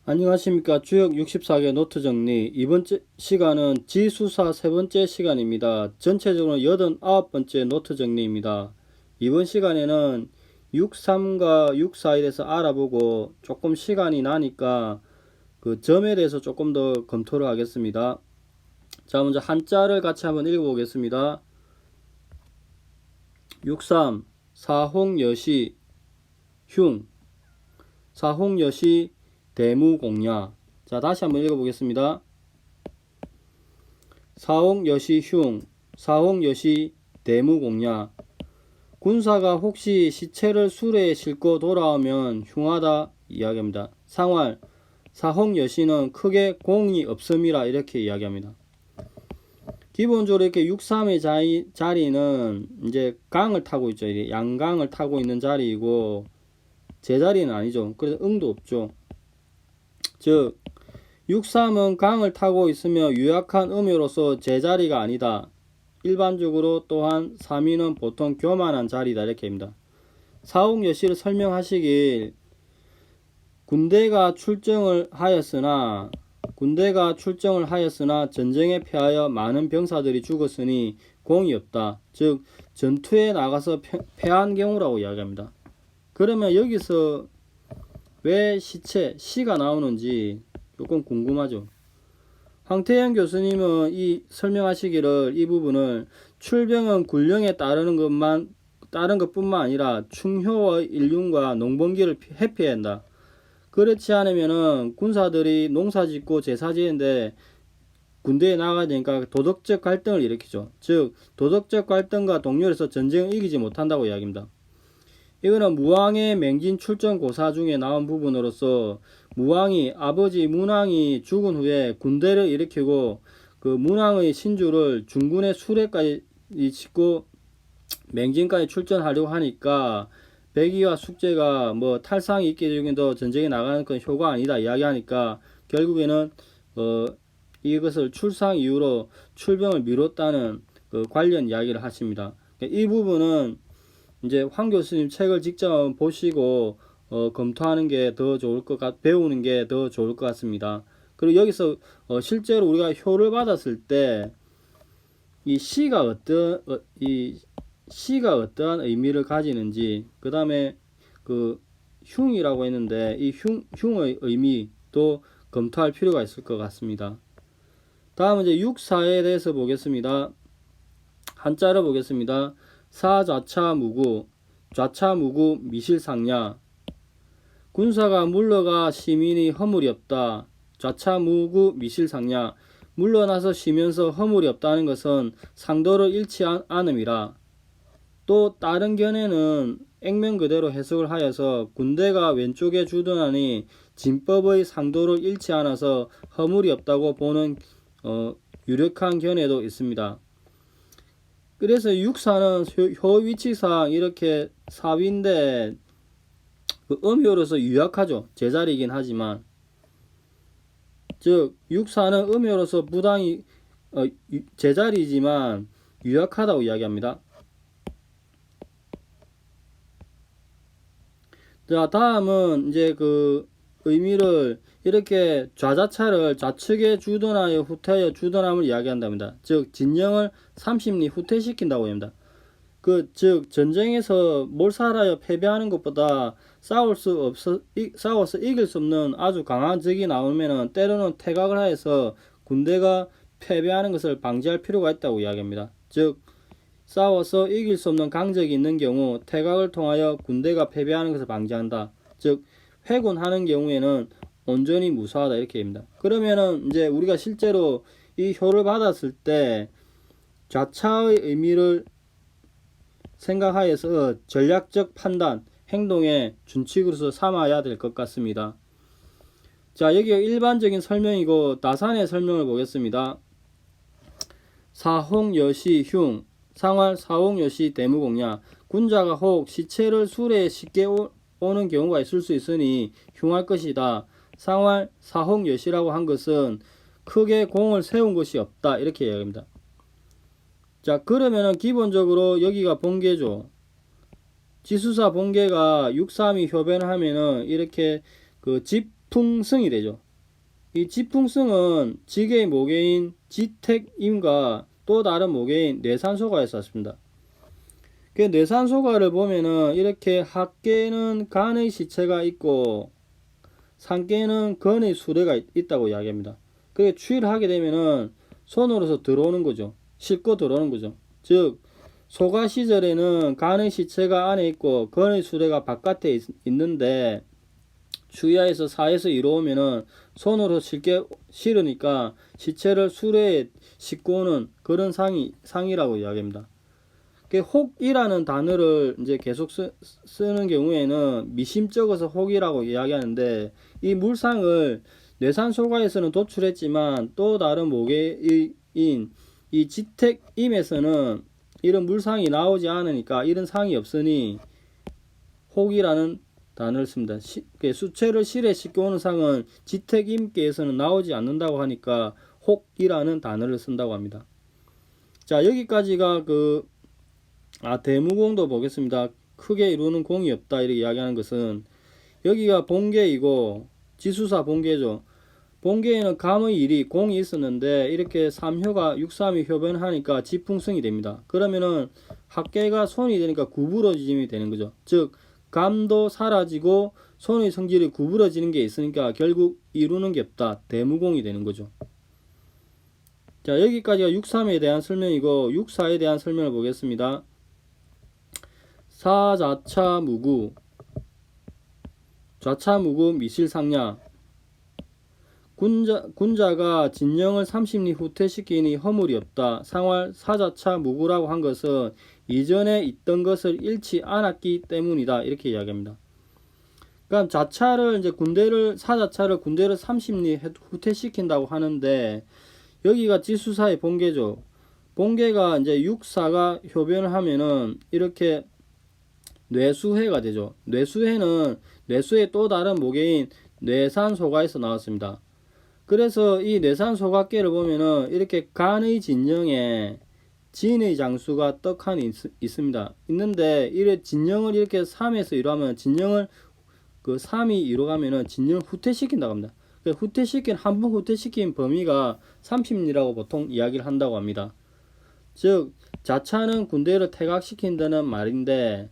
안녕하십니까. 주역 64개 노트 정리. 이번 시간은 지수사 세 번째 시간입니다. 전체적으로 89번째 노트 정리입니다. 이번 시간에는 63과 64에 대해서 알아보고 조금 시간이 나니까 그 점에 대해서 조금 더 검토를 하겠습니다. 자, 먼저 한자를 같이 한번 읽어보겠습니다. 63 사홍여시 흉 사홍여시 대무공야. 자, 다시 한번 읽어보겠습니다. 사홍여시 흉, 사홍여시 대무공야. 군사가 혹시 시체를 수레에 싣고 돌아오면 흉하다 이야기합니다. 상활, 사홍여시는 크게 공이 없음이라 이렇게 이야기합니다. 기본적으로 이렇게 63의 자리는 이제 강을 타고 있죠. 양강을 타고 있는 자리이고 제자리는 아니죠. 그래서 응도 없죠. 즉 63은 강을 타고 있으며 유약한 음요로서 제자리가 아니다. 일반적으로 또한 3위는 보통 교만한 자리다 이렇게 합니다. 사홍여시를 설명하시길 군대가 출정을 하였으나 전쟁에 패하여 많은 병사들이 죽었으니 공이 없다. 즉 전투에 나가서 패한 경우라고 이야기합니다. 그러면 여기서 왜 시가 나오는지 조금 궁금하죠. 황태영 교수님은 이 설명하시기를 이 부분을 출병은 군령에 따르는 것뿐만 아니라 충효의 일륜과 농번기를 회피해야 한다. 그렇지 않으면은 군사들이 농사짓고 제사지는데 군대에 나가야 되니까 도덕적 갈등을 일으키죠. 즉 도덕적 갈등과 동렬해서 전쟁을 이기지 못한다고 이야기합니다. 이거는 무왕의 맹진 출전 고사 중에 나온 부분으로서 아버지 문왕이 죽은 후에 군대를 일으키고 그 문왕의 신주를 중군의 수레까지 짓고 맹진까지 출전하려고 하니까 백의와 숙제가 뭐 탈상이 있게 되기도 전쟁에 나가는 건 효가 아니다 이야기하니까 결국에는 이것을 출상 이후로 출병을 미뤘다는 그 관련 이야기를 하십니다. 이 부분은 이제 황 교수님 책을 직접 보시고 검토하는 게 더 좋을 배우는 게 더 좋을 것 같습니다. 그리고 여기서 실제로 우리가 효를 받았을 때 이 시가 어떠한 의미를 가지는지, 그 다음에 그 흉이라고 했는데 이 흉의 의미도 검토할 필요가 있을 것 같습니다. 다음은 이제 육사에 대해서 보겠습니다. 한자로 보겠습니다. 사좌차무구, 좌차무구 미실상냐. 군사가 물러가 시민이 허물이 없다. 좌차무구 미실상냐. 물러나서 쉬면서 허물이 없다는 것은 상도를 잃지 않음이라. 또 다른 견해는 액면 그대로 해석을 하여서 군대가 왼쪽에 주둔하니 진법의 상도를 잃지 않아서 허물이 없다고 보는 유력한 견해도 있습니다. 그래서 육사는 효 위치상 이렇게 사위인데 그 음효로서 유약하죠. 제자리이긴 하지만, 즉 육사는 음효로서 부당히 제자리이지만 유약하다고 이야기합니다. 자, 다음은 이제 그 의미를 이렇게 좌자차를 좌측에 주둔하여 후퇴하여 주둔함을 이야기한답니다. 즉 진영을 30리 후퇴시킨다고 합니다. 즉 전쟁에서 몰살하여 패배하는 것보다 싸워서 이길 수 없는 아주 강한 적이 나오면은 때로는 퇴각을 하여서 군대가 패배하는 것을 방지할 필요가 있다고 이야기합니다. 즉 싸워서 이길 수 없는 강적이 있는 경우 퇴각을 통하여 군대가 패배하는 것을 방지한다. 즉 회군하는 경우에는 온전히 무사하다 이렇게 합니다. 그러면은 이제 우리가 실제로 이 효를 받았을 때 좌차의 의미를 생각하여서 전략적 판단, 행동의 준칙으로서 삼아야 될 것 같습니다. 자, 여기가 일반적인 설명이고 다산의 설명을 보겠습니다. 사홍여시 흉, 상활 사홍여시 대무공야. 군자가 혹 시체를 수레에 쉽게 오는 경우가 있을 수 있으니 흉할 것이다. 상활 사홍여시라고 한 것은 크게 공을 세운 것이 없다 이렇게 이야기합니다. 자, 그러면은 기본적으로 여기가 번개죠. 지수사 번개가 632 효변을 하면은 이렇게 그 집 지풍성이 되죠. 이 지풍성은 직의 모계인 지택임과 또 다른 모계인 뇌산소가에서 왔습니다. 그 뇌산소가를 보면은 이렇게 합계는 간의 시체가 있고 상계는 건의 수레가 있다고 이야기합니다. 그게 추이를 하게 되면은 손으로서 들어오는 거죠. 싣고 들어오는 거죠. 즉 소가 시절에는 간의 시체가 안에 있고 건의 수레가 바깥에 있는데 추이하에서 사에서 이루어오면은 손으로 실으니까 시체를 수레에 싣고 오는 그런 상이라고 이야기합니다. 혹이라는 단어를 이제 계속 쓰는 경우에는 미심쩍어서 혹이라고 이야기하는데 이 물상을 뇌산소가에서는 도출했지만 또 다른 모계인 이 지택임에서는 이런 물상이 나오지 않으니까 이런 상이 없으니 혹이라는 단어를 씁니다. 수체를 실에 싣고 오는 상은 지택임께에서는 나오지 않는다고 하니까 혹이라는 단어를 쓴다고 합니다. 자, 여기까지가 대무공도 보겠습니다. 크게 이루는 공이 없다 이렇게 이야기하는 것은 여기가 본계이고 지수사 본계죠. 본계에는 감의 일이 공이 있었는데 이렇게 삼효가 육삼이 효변하니까 지풍성이 됩니다. 그러면은 합계가 손이 되니까 구부러짐이 되는 거죠. 즉 감도 사라지고 손의 성질이 구부러지는 게 있으니까 결국 이루는 게 없다. 대무공이 되는 거죠. 자, 여기까지가 육삼에 대한 설명이고 육사에 대한 설명을 보겠습니다. 사자차무구 좌차무구 미실상냐 군자가 진영을 30리 후퇴시키니 허물이 없다. 상활 사자차무구라고 한 것은 이전에 있던 것을 잃지 않았기 때문이다. 이렇게 이야기합니다. 그러니까 자차를 이제 사자차를 군대를 30리 후퇴시킨다고 하는데 여기가 지수사의 본계죠. 본계가 이제 육사가 효변을 하면은 이렇게 뇌수해가 되죠. 뇌수해는 뇌수의 또 다른 모계인 뇌산소가에서 나왔습니다. 그래서 이 뇌산소가계를 보면은 이렇게 간의 진영에 진의 장수가 떡하니 있습니다. 있는데 이래 진영을 이렇게 3에서 이루면 진영을 3이 이루가면은 진영을 후퇴시킨다고 합니다. 한 번 후퇴시킨 범위가 30리라고 보통 이야기를 한다고 합니다. 즉 자차는 군대를 퇴각시킨다는 말인데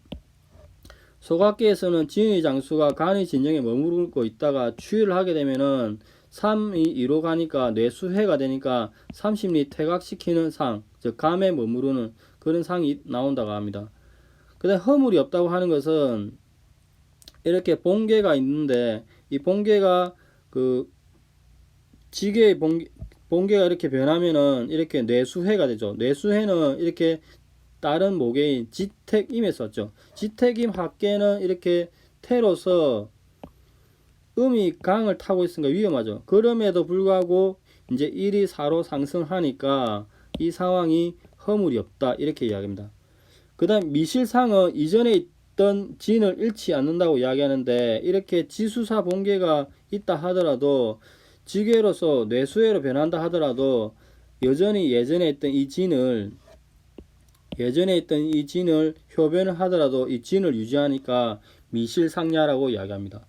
소각계에서는 진의 장수가 간의 진영에 머무르고 있다가 추이를 하게 되면은 3이 2로 가니까 뇌수해가 되니까 30리 퇴각시키는 상, 즉 감에 머무르는 그런 상이 나온다고 합니다. 그 다음 허물이 없다고 하는 것은 이렇게 본계가 있는데 이 본계가 지계의 본계가 이렇게 변하면은 이렇게 뇌수해가 되죠. 뇌수해는 이렇게 다른 모계인 지택임에 썼죠. 지택임 합계는 이렇게 태로서 음이 강을 타고 있으니까 위험하죠. 그럼에도 불구하고 이제 1이 4로 상승하니까 이 상황이 허물이 없다 이렇게 이야기합니다. 그 다음 미실상은 이전에 있던 진을 잃지 않는다고 이야기하는데 이렇게 지수사 본계가 있다 하더라도 지계로서 뇌수해로 변한다 하더라도 여전히 예전에 있던 이 진을 효변을 하더라도 이 진을 유지하니까 미실상냐라고 이야기합니다.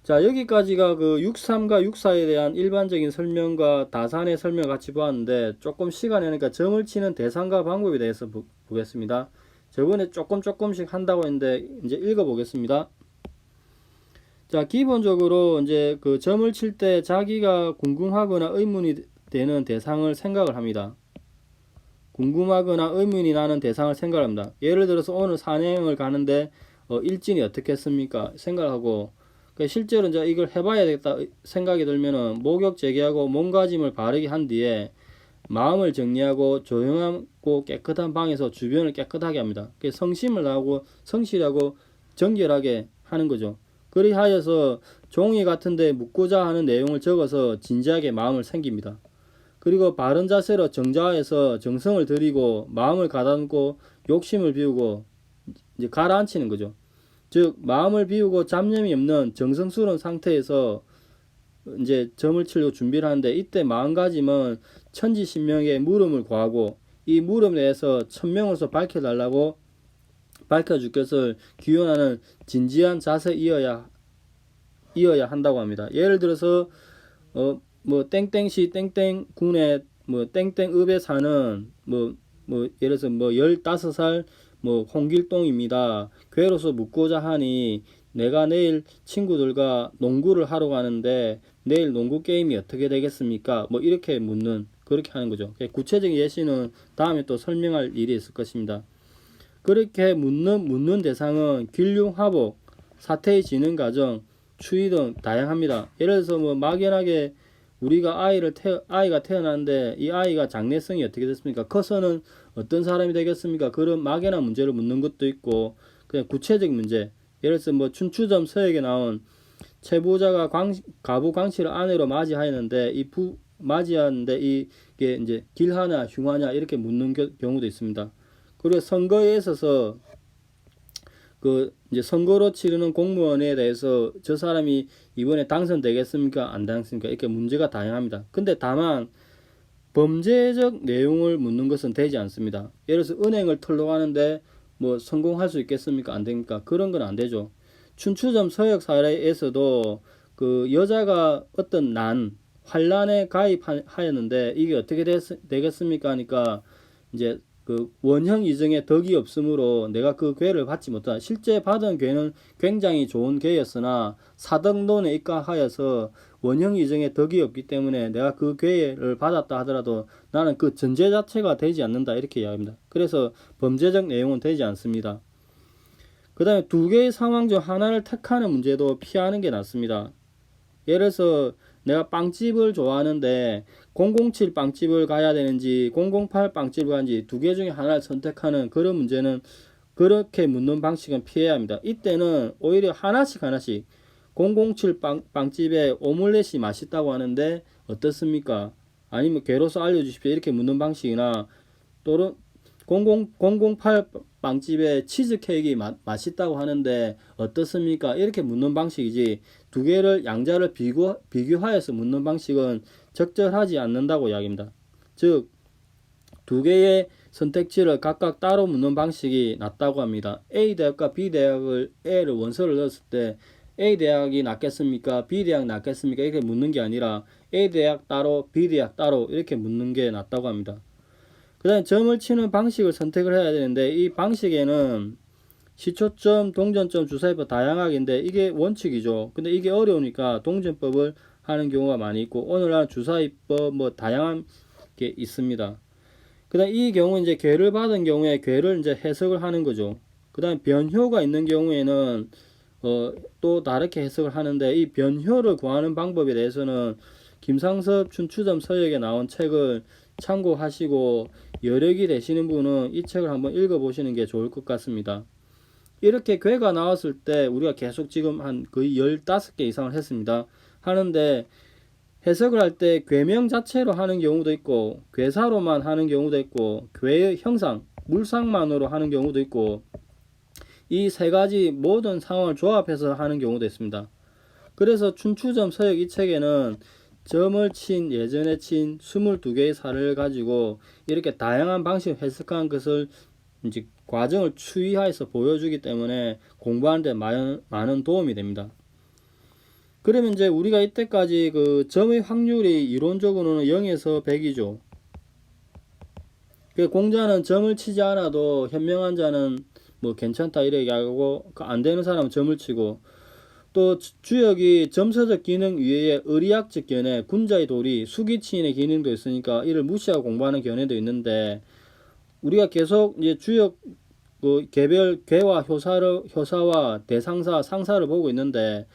자, 여기까지가 63과 64에 대한 일반적인 설명과 다산의 설명을 같이 보았는데 조금 시간이 나니까 점을 치는 대상과 방법에 대해서 보겠습니다. 저번에 조금씩 한다고 했는데 이제 읽어보겠습니다. 자, 기본적으로 이제 점을 칠 때 자기가 궁금하거나 의문이 되는 대상을 생각을 합니다. 궁금하거나 의문이 나는 대상을 생각합니다. 예를 들어서 오늘 산행을 가는데 일진이 어떻겠습니까? 생각하고 실제로 이제 이걸 해봐야 되겠다 생각이 들면은 목욕 재개하고 몸가짐을 바르게 한 뒤에 마음을 정리하고 조용하고 깨끗한 방에서 주변을 깨끗하게 합니다. 성심을 다하고 성실하고 정결하게 하는 거죠. 그리하여서 종이 같은데 묻고자 하는 내용을 적어서 진지하게 마음을 챙깁니다. 그리고 바른 자세로 정자해서 정성을 들이고 마음을 가다듬고 욕심을 비우고 이제 가라앉히는 거죠. 즉 마음을 비우고 잡념이 없는 정성스러운 상태에서 이제 점을 치려고 준비를 하는데 이때 마음가짐은 천지신명에 물음을 구하고 이 물음 내에서 천명으로서 밝혀줄 것을 기원하는 진지한 자세이어야 이어야 한다고 합니다. 예를 들어서 뭐 땡땡시 땡땡군의 뭐 땡땡읍에 사는 예를 들어서 뭐 15살 뭐 홍길동입니다. 괴로서 묻고자 하니 내가 내일 친구들과 농구를 하러 가는데 내일 농구 게임이 어떻게 되겠습니까? 뭐 이렇게 묻는, 그렇게 하는 거죠. 구체적인 예시는 다음에 또 설명할 일이 있을 것입니다. 그렇게 묻는 대상은 길흉하복, 사태의 진행 과정, 추이 등 다양합니다. 예를 들어서 뭐 막연하게 우리가 아이가 태어났는데 이 아이가 장래성이 어떻게 됐습니까? 커서는 어떤 사람이 되겠습니까? 그런 막연한 문제를 묻는 것도 있고, 그냥 구체적인 문제. 예를 들어서 뭐 춘추점 서역에 나온 채부자가 가부 광씨를 아내로 맞이하였는데 맞이하는데 이게 이제 길하냐 흉하냐 이렇게 묻는 경우도 있습니다. 그리고 선거에 있어서 그 이제 선거로 치르는 공무원에 대해서 저 사람이 이번에 당선되겠습니까? 안 당선입니까? 이렇게 문제가 다양합니다. 근데 다만 범죄적 내용을 묻는 것은 되지 않습니다. 예를 들어서 은행을 털러 가는데 뭐 성공할 수 있겠습니까? 안 됩니까? 그런 건 안 되죠. 춘추점 서역 사례에서도 그 여자가 어떤 환란에 가입하였는데 이게 어떻게 되겠습니까? 하니까 이제 그 원형 이정에 덕이 없으므로 내가 그 괴를 받지 못하다. 실제 받은 괴는 굉장히 좋은 괴였으나 사덕론에 입각하여서 원형 이정에 덕이 없기 때문에 내가 그 괴를 받았다 하더라도 나는 그 전제 자체가 되지 않는다, 이렇게 이야기합니다. 그래서 범죄적 내용은 되지 않습니다. 그 다음에 두 개의 상황 중 하나를 택하는 문제도 피하는 게 낫습니다. 예를 들어서 내가 빵집을 좋아하는데 007 빵집을 가야 되는지 008 빵집을 가는지 두 개 중에 하나를 선택하는 그런 문제는, 그렇게 묻는 방식은 피해야 합니다. 이때는 오히려 하나씩 007 빵집에 오믈렛이 맛있다고 하는데 어떻습니까? 아니면 괴로서 알려주십시오, 이렇게 묻는 방식이나, 또는 008 빵집에 치즈케이크 맛있다고 하는데 어떻습니까? 이렇게 묻는 방식이지, 두 개를 양자를 비교하여서 묻는 방식은 적절하지 않는다고 이야기합니다. 즉, 두 개의 선택지를 각각 따로 묻는 방식이 낫다고 합니다. A 대학과 B 대학을 A를 원서를 넣었을 때 A 대학이 낫겠습니까? B 대학 낫겠습니까? 이렇게 묻는 게 아니라 A 대학 따로 B 대학 따로 이렇게 묻는 게 낫다고 합니다. 그 다음에 점을 치는 방식을 선택을 해야 되는데 이 방식에는 시초점, 동전점, 주사위법 다양하게인데 이게 원칙이죠. 근데 이게 어려우니까 동전법을 하는 경우가 많이 있고 오늘날 주사위법 뭐 다양한 게 있습니다. 그 다음 이 경우 이제 괴를 받은 경우에 괴를 이제 해석을 하는 거죠. 그 다음에 변효가 있는 경우에는 또 다르게 해석을 하는데 이 변효를 구하는 방법에 대해서는 김상섭 춘추점 서역에 나온 책을 참고하시고 여력이 되시는 분은 이 책을 한번 읽어보시는 게 좋을 것 같습니다. 이렇게 괴가 나왔을 때 우리가 계속 지금 한 거의 15개 이상을 했습니다. 하는데 해석을 할 때 괴명 자체로 하는 경우도 있고 괴사로만 하는 경우도 있고 괴의 형상, 물상만으로 하는 경우도 있고 이 세 가지 모든 상황을 조합해서 하는 경우도 있습니다. 그래서 춘추점 서역 이 책에는 점을 친, 예전에 친 22개의 사례를 가지고 이렇게 다양한 방식으로 해석한 것을 이제 과정을 추이하여서 보여주기 때문에 공부하는 데 많은 도움이 됩니다. 그러면 이제 우리가 이때까지 그 점의 확률이 이론적으로는 0에서 100이죠. 공자는 점을 치지 않아도 현명한 자는 뭐 괜찮다 이렇게 얘기하고 안 되는 사람은 점을 치고, 또 주역이 점서적 기능 위에 의리학적 견해, 군자의 도리, 수기치인의 기능도 있으니까 이를 무시하고 공부하는 견해도 있는데 우리가 계속 이제 주역 개별 괴와 효사와 대상사, 상사를 보고 있는데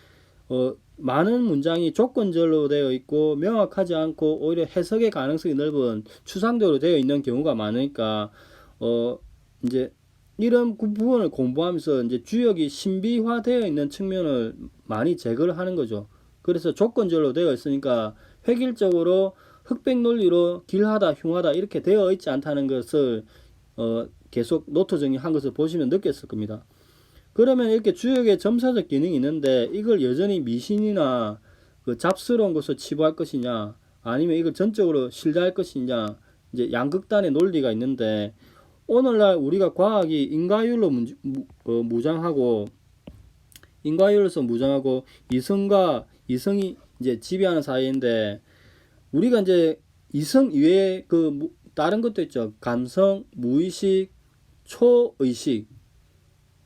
많은 문장이 조건절로 되어 있고 명확하지 않고 오히려 해석의 가능성이 넓은 추상적으로 되어 있는 경우가 많으니까 이제 이런 부분을 공부하면서 이제 주역이 신비화되어 있는 측면을 많이 제거를 하는 거죠. 그래서 조건절로 되어 있으니까 획일적으로 흑백 논리로 길하다 흉하다 이렇게 되어 있지 않다는 것을 계속 노트 정리한 것을 보시면 느꼈을 겁니다. 그러면 이렇게 주역의 점사적 기능이 있는데 이걸 여전히 미신이나 그 잡스러운 것을 치부할 것이냐, 아니면 이걸 전적으로 신뢰할 것이냐, 이제 양극단의 논리가 있는데 오늘날 우리가 과학이 인과율로 무장하고 인과율로서 무정하고 이성과 이성이 이제 지배하는 사이인데, 우리가 이제 이성 이외에 다른 것도 있죠. 감성, 무의식, 초의식,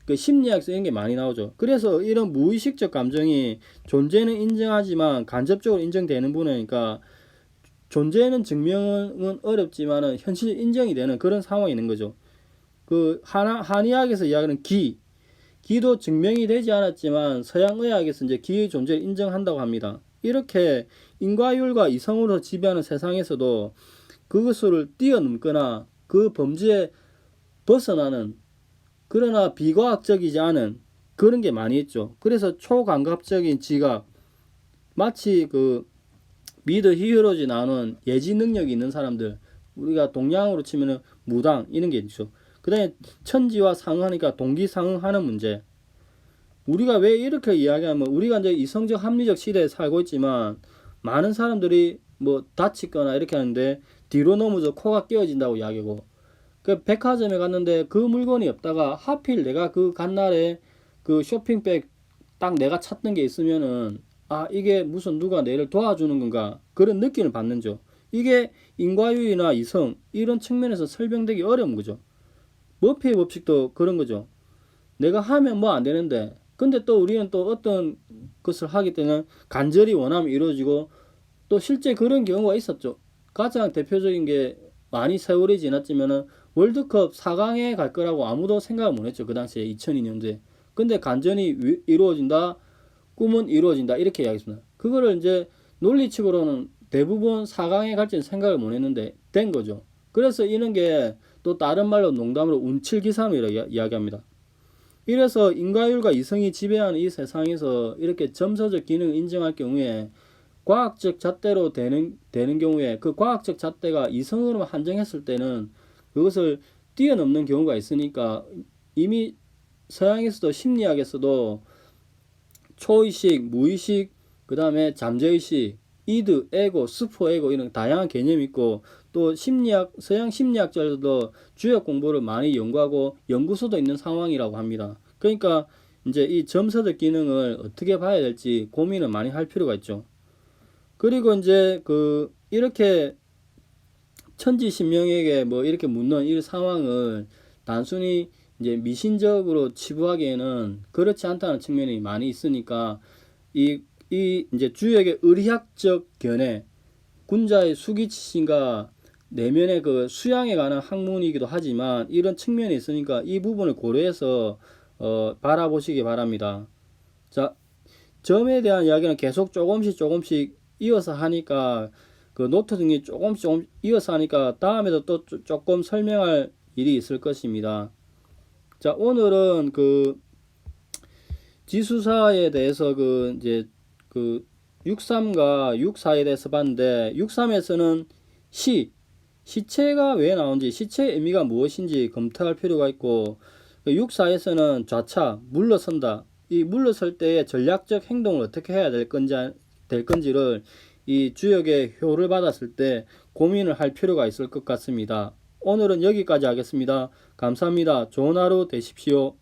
그 심리학에서 이런 게 많이 나오죠. 그래서 이런 무의식적 감정이 존재는 인정하지만 간접적으로 인정되는 분이니까 존재는 증명은 어렵지만은 현실 인정이 되는 그런 상황이 있는 거죠. 그 한의학에서 이야기하는 기도 증명이 되지 않았지만 서양의학에서 이제 기의 존재를 인정한다고 합니다. 이렇게 인과율과 이성으로 지배하는 세상에서도 그것을 뛰어넘거나 그 범주에 벗어나는, 그러나 비과학적이지 않은 그런 게 많이 있죠. 그래서 초감각적인 지각, 마치 그 미드 히어로즈 나오는 예지 능력이 있는 사람들, 우리가 동양으로 치면은 무당 이런 게 있죠. 그 다음에 천지와 상응하니까 동기상응하는 문제. 우리가 왜 이렇게 이야기하면, 우리가 이제 이성적 합리적 시대에 살고 있지만 많은 사람들이 뭐 다치거나 이렇게 하는데 뒤로 넘어져 코가 깨어진다고 이야기하고, 그 백화점에 갔는데 그 물건이 없다가 하필 내가 그 간날에 그 쇼핑백 딱 내가 찾던 게 있으면은, 아, 이게 무슨 누가 내를 도와주는 건가, 그런 느낌을 받는죠. 이게 인과유의나 이성 이런 측면에서 설명되기 어려운 거죠. 머피의 법칙도 그런 거죠. 내가 하면 뭐 안 되는데, 근데 또 우리는 또 어떤 것을 하기 때문에 간절히 원하면 이루어지고, 또 실제 그런 경우가 있었죠. 가장 대표적인 게, 많이 세월이 지났지만은 월드컵 4강에 갈 거라고 아무도 생각을 못 했죠. 그 당시에 2002년도에. 근데 간절히 이루어진다, 꿈은 이루어진다, 이렇게 이야기했습니다. 그거를 이제 논리적으로는 대부분 4강에 갈지는 생각을 못 했는데 된 거죠. 그래서 이런 게 또 다른 말로 농담으로 운칠기삼이라고 이야기합니다. 이래서 인과율과 이성이 지배하는 이 세상에서 이렇게 점서적 기능을 인정할 경우에, 과학적 잣대로 되는 경우에 그 과학적 잣대가 이성으로만 한정했을 때는 그것을 뛰어넘는 경우가 있으니까, 이미 서양에서도 심리학에서도 초의식, 무의식, 그 다음에 잠재의식, 이드, 에고, 스포 에고 이런 다양한 개념이 있고, 또 서양 심리학자들도 주역 공부를 많이 연구하고 연구소도 있는 상황이라고 합니다. 그러니까 이제 이 점서적 기능을 어떻게 봐야 될지 고민을 많이 할 필요가 있죠. 그리고 이제 이렇게 천지신명에게 뭐 이렇게 묻는 이 상황을 단순히 이제 미신적으로 치부하기에는 그렇지 않다는 측면이 많이 있으니까, 이 이제 주역의 의리학적 견해, 군자의 수기치신과 내면의 그 수양에 관한 학문이기도 하지만 이런 측면이 있으니까 이 부분을 고려해서 바라보시기 바랍니다. 자, 점에 대한 이야기는 계속 조금씩 이어서 하니까, 그 노트 등이 조금씩 이어서 하니까 다음에도 또 조금 설명할 일이 있을 것입니다. 자, 오늘은 그 지수사에 대해서 이제 63과 64에 대해서 봤는데, 63에서는 시체가 왜 나오는지, 시체의 의미가 무엇인지 검토할 필요가 있고, 64에서는 좌차, 물러선다, 이 물러설 때의 전략적 행동을 어떻게 해야 될 건지를 이 주역의 효를 받았을 때 고민을 할 필요가 있을 것 같습니다. 오늘은 여기까지 하겠습니다. 감사합니다. 좋은 하루 되십시오.